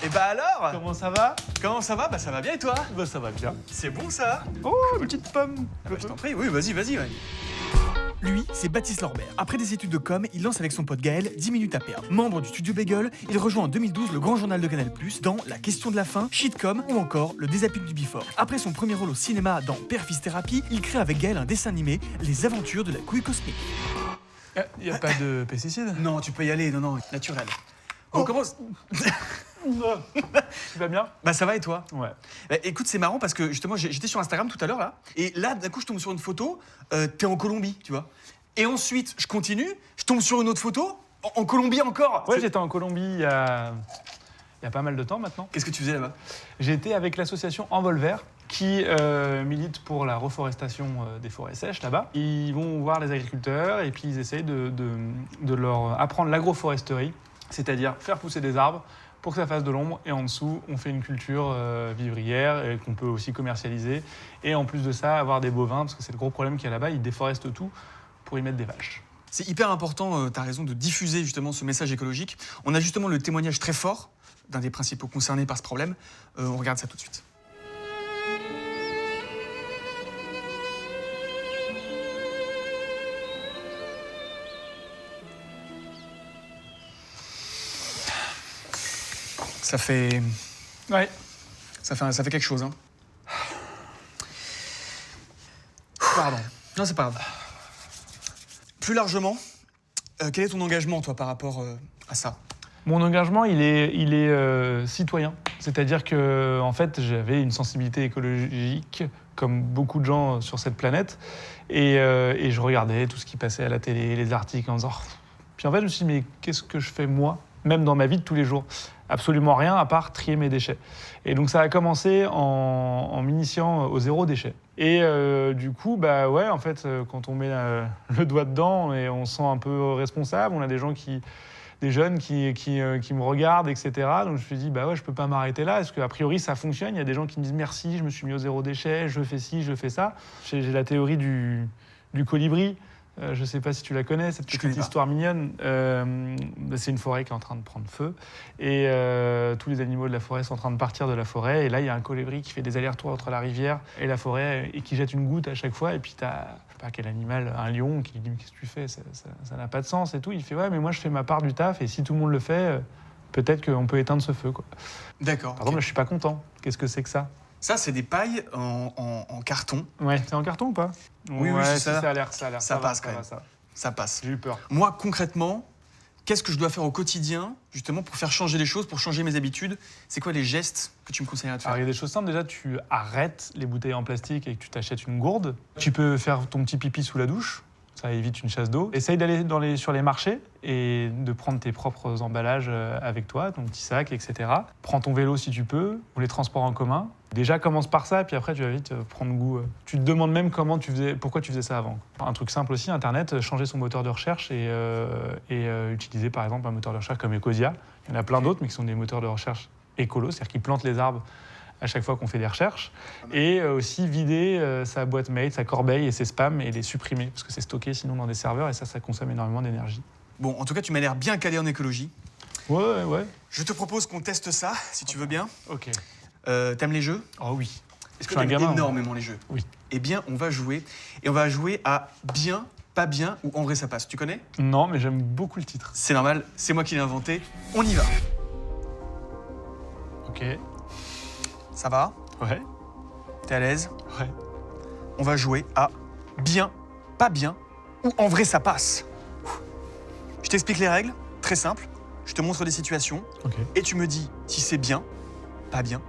Et bah alors? Comment ça va? Comment ça va? Bah ça va bien et toi? Bah ça va bien. C'est bon ça? Oh, une petite pomme. Ah bah, je t'en prie, oui, vas-y, ouais. Lui, c'est Baptiste Lorbert. Après des études de com, il lance avec son pote Gaël 10 minutes à perdre. Membre du studio Bagel, il rejoint en 2012 le grand journal de Canal+, dans La question de la faim, Shitcom ou encore Le désappel du Before. Après son premier rôle au cinéma dans Père Fils Thérapie, il crée avec Gaël un dessin animé, Les aventures de la couille cosmique. Y a pas de pesticides? Non, tu peux y aller, non, naturel. On commence. Tu vas bien? Bah ça va et toi? Ouais. Bah, écoute, c'est marrant parce que justement, j'étais sur Instagram tout à l'heure là, et là, d'un coup, je tombe sur une photo, t'es en Colombie, tu vois. Et ensuite, je continue, je tombe sur une autre photo, en Colombie encore. Ouais, j'étais en Colombie il y a pas mal de temps maintenant. Qu'est-ce que tu faisais là-bas? J'étais avec l'association Envolver qui milite pour la reforestation des forêts sèches là-bas. Ils vont voir les agriculteurs et puis ils essayent de leur apprendre l'agroforesterie, c'est-à-dire faire pousser des arbres pour que ça fasse de l'ombre, et en dessous, on fait une culture vivrière et qu'on peut aussi commercialiser. Et en plus de ça, avoir des bovins, parce que c'est le gros problème qu'il y a là-bas, ils déforestent tout pour y mettre des vaches. C'est hyper important, tu as raison, de diffuser justement ce message écologique. On a justement le témoignage très fort d'un des principaux concernés par ce problème. On regarde ça tout de suite. Ça fait quelque chose, hein. Pardon. Non, c'est pas grave. Plus largement, quel est ton engagement, toi, par rapport à ça? Mon engagement, il est citoyen. C'est-à-dire que, en fait, j'avais une sensibilité écologique, comme beaucoup de gens sur cette planète, et je regardais tout ce qui passait à la télé, les articles, en disant... Puis en fait, je me suis dit, mais qu'est-ce que je fais moi, même dans ma vie de tous les jours? Absolument rien, à part trier mes déchets. Et donc ça a commencé en m'initiant au zéro déchet. Et du coup, bah ouais, en fait, quand on met le doigt dedans, et on se sent un peu responsable, on a des jeunes qui me regardent, etc. Donc je me suis dit, bah ouais, je peux pas m'arrêter là, parce qu'a priori ça fonctionne. Il y a des gens qui me disent merci, je me suis mis au zéro déchet, je fais ci, je fais ça. J'ai la théorie du colibri. Je ne sais pas si tu la connais, cette petite histoire mignonne. C'est une forêt qui est en train de prendre feu. Et tous les animaux de la forêt sont en train de partir de la forêt. Et là, il y a un colibri qui fait des allers-retours entre la rivière et la forêt et qui jette une goutte à chaque fois. Et puis, tu as, je sais pas quel animal, un lion, qui lui dit « Mais qu'est-ce que tu fais? Ça n'a pas de sens et tout. » Il fait « Ouais, mais moi, je fais ma part du taf. Et si tout le monde le fait, peut-être qu'on peut éteindre ce feu. » D'accord. Par exemple, là, je ne suis pas content. Qu'est-ce que c'est que ça? Ça, c'est des pailles en carton. Ouais, c'est en carton ou pas? Oui, ouais, c'est ça. Ça a l'air. Ça passe quand même. Ça passe. J'ai eu peur. Moi, concrètement, qu'est-ce que je dois faire au quotidien, justement, pour faire changer les choses, pour changer mes habitudes? C'est quoi les gestes que tu me conseillerais de faire? Alors, il y a des choses simples. Déjà, tu arrêtes les bouteilles en plastique et que tu t'achètes une gourde. Tu peux faire ton petit pipi sous la douche. Ça évite une chasse d'eau. Essaye d'aller sur les marchés et de prendre tes propres emballages avec toi, ton petit sac, etc. Prends ton vélo si tu peux, ou les transports en commun. Déjà, commence par ça, puis après, tu vas vite prendre goût. Tu te demandes même pourquoi tu faisais ça avant. Un truc simple aussi, Internet, changer son moteur de recherche et utiliser par exemple un moteur de recherche comme Ecosia. Il y en a plein d'autres, mais qui sont des moteurs de recherche écolos, c'est-à-dire qu'ils plantent les arbres à chaque fois qu'on fait des recherches, et aussi vider sa boîte mail, sa corbeille et ses spams et les supprimer, parce que c'est stocké sinon dans des serveurs, et ça consomme énormément d'énergie. Bon, en tout cas, tu m'as l'air bien calé en écologie. Ouais. Je te propose qu'on teste ça, si tu veux bien. Ok. T'aimes les jeux? Oh oui. Est-ce que t'aimes énormément les jeux? Oui. Eh bien, on va jouer, et on va jouer à bien, pas bien, ou en vrai ça passe. Tu connais? Non, mais j'aime beaucoup le titre. C'est normal, c'est moi qui l'ai inventé. On y va. Ok. Ça va? Ouais. T'es à l'aise? Ouais. On va jouer à bien, pas bien, ou en vrai ça passe. Je t'explique les règles, très simple. Je te montre des situations, Ok. et tu me dis si c'est bien, pas bien,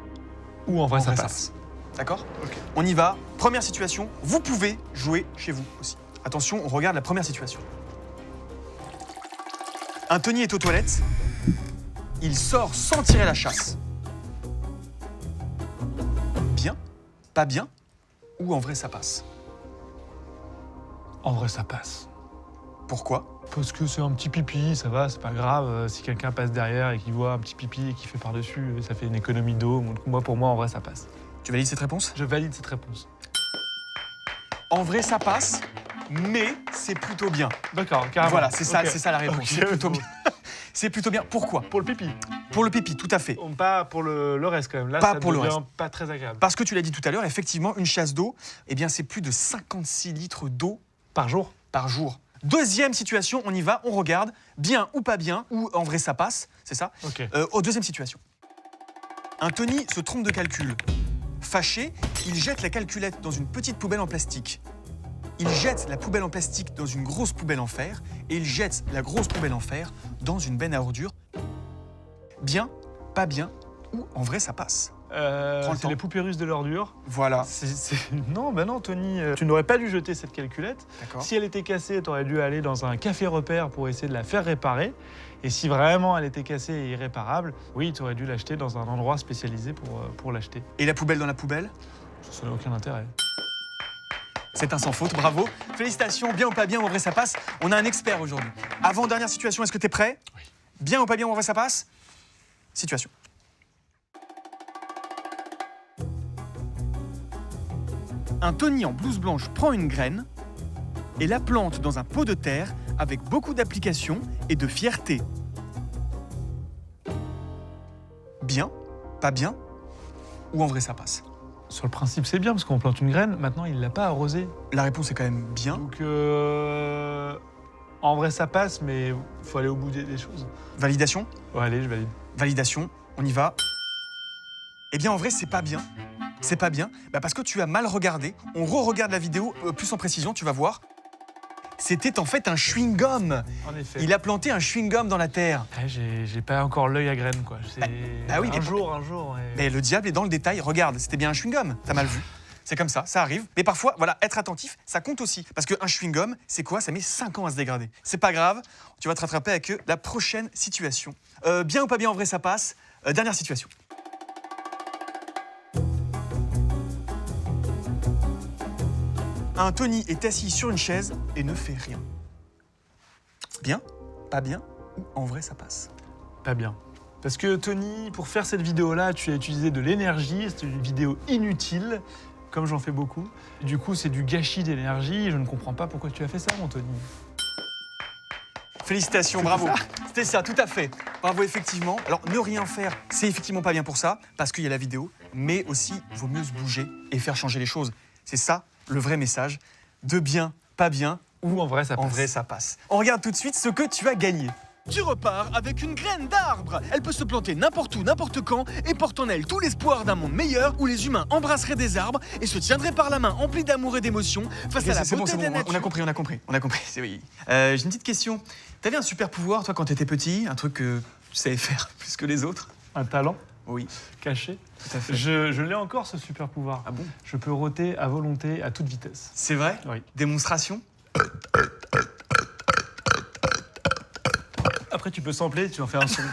Ou en vrai, en ça vrai, passe. D'accord? Ok. On y va. Première situation, vous pouvez jouer chez vous aussi. Attention, on regarde la première situation. Un Tony est aux toilettes. Il sort sans tirer la chasse. Bien, pas bien, ou en vrai ça passe? En vrai, ça passe. Pourquoi? Parce que c'est un petit pipi, ça va, c'est pas grave. Si quelqu'un passe derrière et qu'il voit un petit pipi et qu'il fait par-dessus, ça fait une économie d'eau. Pour moi, en vrai, ça passe. Tu valides cette réponse? Je valide cette réponse. En vrai ça passe, mais c'est plutôt bien. D'accord, carrément. Voilà, c'est ça, Ok. c'est ça la réponse. Ok. C'est plutôt bien. C'est plutôt bien. Pourquoi? Pour le pipi. Pour le pipi, tout à fait. Pas pour le reste quand même. Là, Pas ça pour le devient reste. pas très agréable. Parce que tu l'as dit tout à l'heure, effectivement, une chasse d'eau, eh bien, c'est plus de 56 litres d'eau Par jour? par jour. Deuxième situation, on y va, on regarde, bien ou pas bien, ou en vrai ça passe, c'est ça. Ok. Deuxième situation. Un Tony se trompe de calcul. Fâché, il jette la calculette dans une petite poubelle en plastique. Il jette la poubelle en plastique dans une grosse poubelle en fer et il jette la grosse poubelle en fer dans une benne à ordures. Bien, pas bien, ou en vrai ça passe. Prends le C'est temps. les poupées russes de l'ordure. Voilà. Non, bah non, Tony, tu n'aurais pas dû jeter cette calculette. D'accord. Si elle était cassée, tu aurais dû aller dans un café repère pour essayer de la faire réparer. Et si vraiment elle était cassée et irréparable, oui, tu aurais dû l'acheter dans un endroit spécialisé pour l'acheter. Et la poubelle dans la poubelle? Ça n'a aucun intérêt. C'est un sans faute, bravo. Félicitations, bien ou pas bien, en vrai ça passe. On a un expert aujourd'hui. Avant dernière situation, est-ce que tu es prêt? Oui. Bien ou pas bien, en vrai ça passe? Situation. Un Tony en blouse blanche prend une graine et la plante dans un pot de terre avec beaucoup d'application et de fierté. Bien, pas bien, ou en vrai ça passe? Sur le principe, c'est bien parce qu'on plante une graine. Maintenant, il ne l'a pas arrosée. La réponse est quand même bien. Donc, en vrai, ça passe, mais il faut aller au bout des choses. Validation? Ouais, allez, je valide. Validation, on y va. Eh bien, en vrai, c'est pas bien. C'est pas bien, parce que tu as mal regardé. On re-regarde la vidéo plus en précision, tu vas voir. C'était en fait un chewing-gum. En effet. Il a planté un chewing-gum dans la terre. Ouais, j'ai pas encore l'œil à graine, quoi. bah oui, un jour. Et... Mais le diable est dans le détail. Regarde, c'était bien un chewing-gum. T'as mal vu. C'est comme ça arrive. Mais parfois, voilà, être attentif, ça compte aussi. Parce qu'un chewing-gum, c'est quoi? Ça met 5 ans à se dégrader. C'est pas grave, tu vas te rattraper avec la prochaine situation. Bien ou pas bien, en vrai, ça passe. Dernière situation. Un Tony est assis sur une chaise et ne fait rien. Bien? Pas bien? Ou en vrai, ça passe? Pas bien. Parce que Tony, pour faire cette vidéo-là, tu as utilisé de l'énergie. C'est une vidéo inutile, comme j'en fais beaucoup. Du coup, c'est du gâchis d'énergie. Je ne comprends pas pourquoi tu as fait ça, mon Tony. Félicitations, bravo. C'était ça, tout à fait. Bravo, effectivement. Alors, ne rien faire, c'est effectivement pas bien pour ça, parce qu'il y a la vidéo, mais aussi, il vaut mieux se bouger et faire changer les choses. C'est ça, le vrai message. De bien, pas bien, Ou en vrai, ça passe. en vrai, ça passe. On regarde tout de suite ce que tu as gagné. Tu repars avec une graine d'arbre. Elle peut se planter n'importe où, n'importe quand et porte en elle tout l'espoir d'un monde meilleur où les humains embrasseraient des arbres et se tiendraient par la main emplis d'amour et d'émotion face à la beauté de la nature. On a compris. C'est oui. J'ai une petite question. T'avais un super pouvoir, toi, quand t'étais petit, un truc que tu savais faire plus que les autres? Un talent Oui, caché. tout à fait. Je l'ai encore, ce super pouvoir. Ah bon? Je peux rôter à volonté, à toute vitesse. C'est vrai? Oui. Démonstration? Après, tu peux sampler, tu en fais un son.